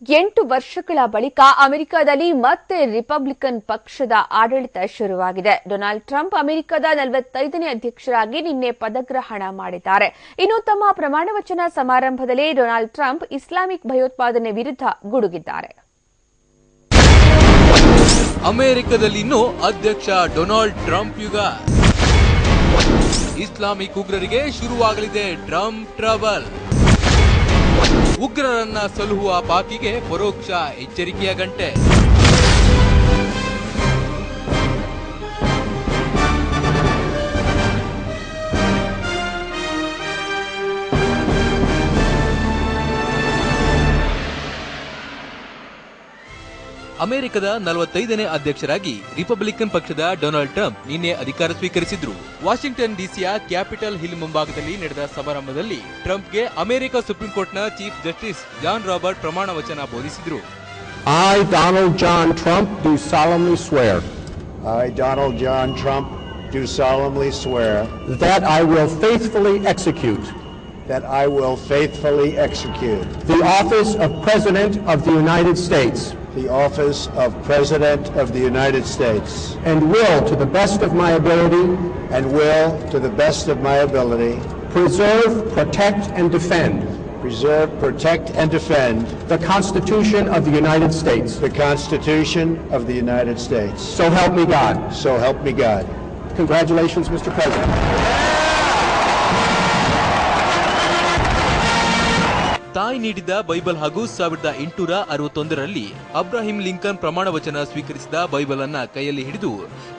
8 ವರ್ಷಗಳ ಬಳಿಕ ಅಮೆರಿಕದಲ್ಲಿ ಮತ್ತೆ ರಿಪಬ್ಲಿಕನ್ ಪಕ್ಷದ ಆಡಳಿತ ಶುರುವಾಗಿದೆ. ಡೊನಾಲ್ಡ್ ಟ್ರಂಪ್ ಅಮೆರಿಕದ 45ನೇ ಅಧ್ಯಕ್ಷರಾಗಿ ನಿನ್ನೆ ಪದಗ್ರಹಣ ಮಾಡಿದ್ದಾರೆ. ಇನ್ನು ತಮ್ಮ ಪ್ರಮಾಣವಚನ ಸಮಾರಂಭದಲ್ಲಿ ಡೊನಾಲ್ಡ್ ಟ್ರಂಪ್ ಇಸ್ಲಾಮಿಕ್ ಭಯೋತ್ಪಾದನೆ ವಿರುದ್ಧ ಗುಡುಗಿದ್ದಾರೆ. ಅಮೆರಿಕದಲ್ಲಿ ಇನ್ನು ಅಧ್ಯಕ್ಷ ಡೊನಾಲ್ಡ್ ಟ್ರಂಪ್ ಯುಗ. ಇಸ್ಲಾಮಿಕ್ ಉಗ್ರರಿಗೆ ಶುರುವಾಗಲಿದೆ ಟ್ರಂಪ್ ಟ್ರಬಲ್. ಉಗ್ರರನ್ನ ಸಲಹುವ ಪಾಕಿಗೆ ಪರೋಕ್ಷ ಎಚ್ಚರಿಕೆಯ ಗಂಟೆ. ಅಮೆರಿಕದ 45ನೇ ಅಧ್ಯಕ್ಷರಾಗಿ ರಿಪಬ್ಲಿಕನ್ ಪಕ್ಷದ ಡೊನಾಲ್ಡ್ ಟ್ರಂಪ್ ನಿನ್ನೆ ಅಧಿಕಾರ ಸ್ವೀಕರಿಸಿದ್ರು. ವಾಷಿಂಗ್ಟನ್ ಡಿಸಿಯ ಕ್ಯಾಪಿಟಲ್ ಹಿಲ್ ಮುಂಭಾಗದಲ್ಲಿ ನಡೆದ ಸಮಾರಂಭದಲ್ಲಿ ಟ್ರಂಪ್ಗೆ ಅಮೆರಿಕ ಸುಪ್ರೀಂ ಕೋರ್ಟ್ನ ಚೀಫ್ ಜಸ್ಟಿಸ್ ಜಾನ್ ರಾಬರ್ಟ್ ಪ್ರಮಾಣ ವಚನ ಬೋಧಿಸಿದ್ರು. I, Donald John Trump, do solemnly swear. I, Donald John Trump, do solemnly swear that I will faithfully execute the office of President of the United States. The office of President of the United States. And will, to the best of my ability, preserve, protect, and defend the Constitution of the United States. The Constitution of the United States. So help me God. So help me God. Congratulations, Mr. President. ತಾಯಿ ನೀಡಿದ Bible ಹಾಗೂ 1861ರಲ್ಲಿ Abraham Lincoln ಪ್ರಮಾಣ ವಚನ ಸ್ವೀಕರಿಸಿದ Bible ಅನ್ನ ಕೈಯಲ್ಲಿ ಹಿಡಿದು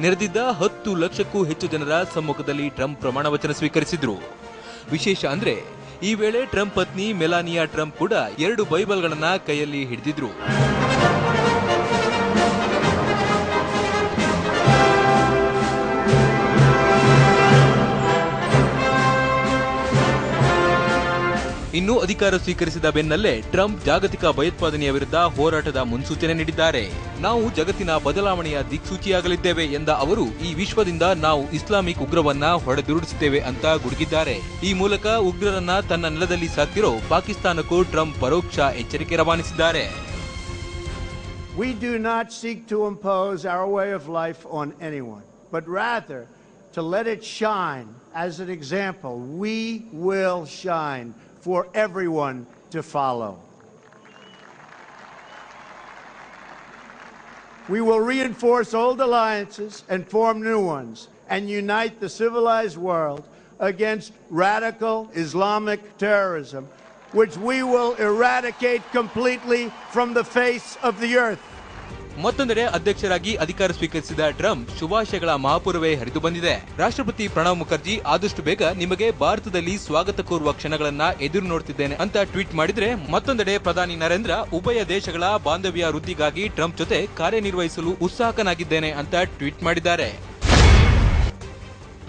ನೆರೆದಿದ್ದ 10 ಲಕ್ಷಕ್ಕೂ ಹೆಚ್ಚು ಜನರ ಸಮ್ಮುಖದಲ್ಲಿ ಟ್ರಂಪ್ ಪ್ರಮಾಣ ವಚನ ಸ್ವೀಕರಿಸಿದ್ರು. ವಿಶೇಷ ಅಂದ್ರೆ ಈ ವೇಳೆ ಟ್ರಂಪ್ ಪತ್ನಿ ಮೆಲಾನಿಯಾ ಟ್ರಂಪ್ ಕೂಡ 2 ಬೈಬಲ್ಗಳನ್ನ ಕೈಯಲ್ಲಿ ಹಿಡಿದಿದ್ರು. ಇನ್ನು ಅಧಿಕಾರ ಸ್ವೀಕರಿಸಿದ ಬೆನ್ನಲ್ಲೇ ಟ್ರಂಪ್ ಜಾಗತಿಕ ಭಯೋತ್ಪಾದನೆಯ ವಿರುದ್ಧ ಹೋರಾಟದ ಮುನ್ಸೂಚನೆ ನೀಡಿದ್ದಾರೆ. ನಾವು ಜಗತ್ತಿನ ಬದಲಾವಣೆಯ ದಿಕ್ಸೂಚಿಯಾಗಲಿದ್ದೇವೆ ಎಂದ ಅವರು ಈ ವಿಶ್ವದಿಂದ ನಾವು ಇಸ್ಲಾಮಿಕ್ ಉಗ್ರವನ್ನ ಹೊಡೆದುರುಳಿಸುತ್ತೇವೆ ಅಂತ ಗುಡುಗಿದ್ದಾರೆ. ಈ ಮೂಲಕ ಉಗ್ರರನ್ನ ತನ್ನ ನೆಲದಲ್ಲಿ ಸಾಕ್ತಿರೋ ಪಾಕಿಸ್ತಾನಕ್ಕೂ ಟ್ರಂಪ್ ಪರೋಕ್ಷ ಎಚ್ಚರಿಕೆ ರವಾನಿಸಿದ್ದಾರೆ. We do not seek to impose our way of life on anyone, but rather to let it shine as an example. We will shine for everyone to follow. We will reinforce old alliances and form new ones and unite the civilized world against radical Islamic terrorism, which we will eradicate completely from the face of the earth. ಮತ್ತೊಂದೆಡೆ ಅಧ್ಯಕ್ಷರಾಗಿ ಅಧಿಕಾರ ಸ್ವೀಕರಿಸಿದ Trump ಶುಭಾಶಯಗಳ ಮಹಾಪೂರ್ವೇ ಹರಿದು ಬಂದಿದೆ. ರಾಷ್ಟ್ರಪತಿ ಪ್ರಣವ್ ಮುಖರ್ಜಿ ಆದಷ್ಟು ಬೇಗ ನಿಮಗೆ ಭಾರತದಲ್ಲಿ ಸ್ವಾಗತ ಕೋರುವ ಕ್ಷಣಗಳನ್ನ ಎದುರು ನೋಡ್ತಿದ್ದೇನೆ ಅಂತ ಟ್ವೀಟ್ ಮಾಡಿದ್ರೆ, ಮತ್ತೊಂದೆಡೆ ಪ್ರಧಾನಿ ನರೇಂದ್ರ ಉಭಯ ದೇಶಗಳ ಬಾಂಧವ್ಯ ವೃದ್ಧಿಗಾಗಿ ಟ್ರಂಪ್ ಜೊತೆ ಕಾರ್ಯನಿರ್ವಹಿಸಲು ಉತ್ಸುಕನಾಗಿದ್ದೇನೆ ಅಂತ ಟ್ವೀಟ್ ಮಾಡಿದ್ದಾರೆ.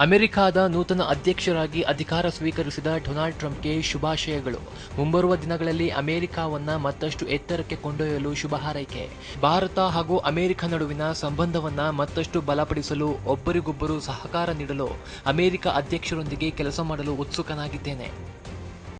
ಅಮೆರಿಕಾದ ನೂತನ ಅಧ್ಯಕ್ಷರಾಗಿ ಅಧಿಕಾರ ಸ್ವೀಕರಿಸಿದ ಡೊನಾಲ್ಡ್ ಟ್ರಂಪ್ಗೆ ಶುಭಾಶಯಗಳು. ಮುಂಬರುವ ದಿನಗಳಲ್ಲಿ ಅಮೆರಿಕಾವನ್ನ ಮತ್ತಷ್ಟು ಎತ್ತರಕ್ಕೆ ಕೊಂಡೊಯ್ಯಲು ಶುಭ ಹಾರೈಕೆ. ಭಾರತ ಹಾಗೂ ಅಮೆರಿಕ ನಡುವಿನ ಸಂಬಂಧವನ್ನ ಮತ್ತಷ್ಟು ಬಲಪಡಿಸಲು ಒಬ್ಬರಿಗೊಬ್ಬರು ಸಹಕಾರ ನೀಡಲು ಅಮೆರಿಕ ಅಧ್ಯಕ್ಷರೊಂದಿಗೆ ಕೆಲಸ ಮಾಡಲು ಉತ್ಸುಕನಾಗಿದ್ದೇನೆ.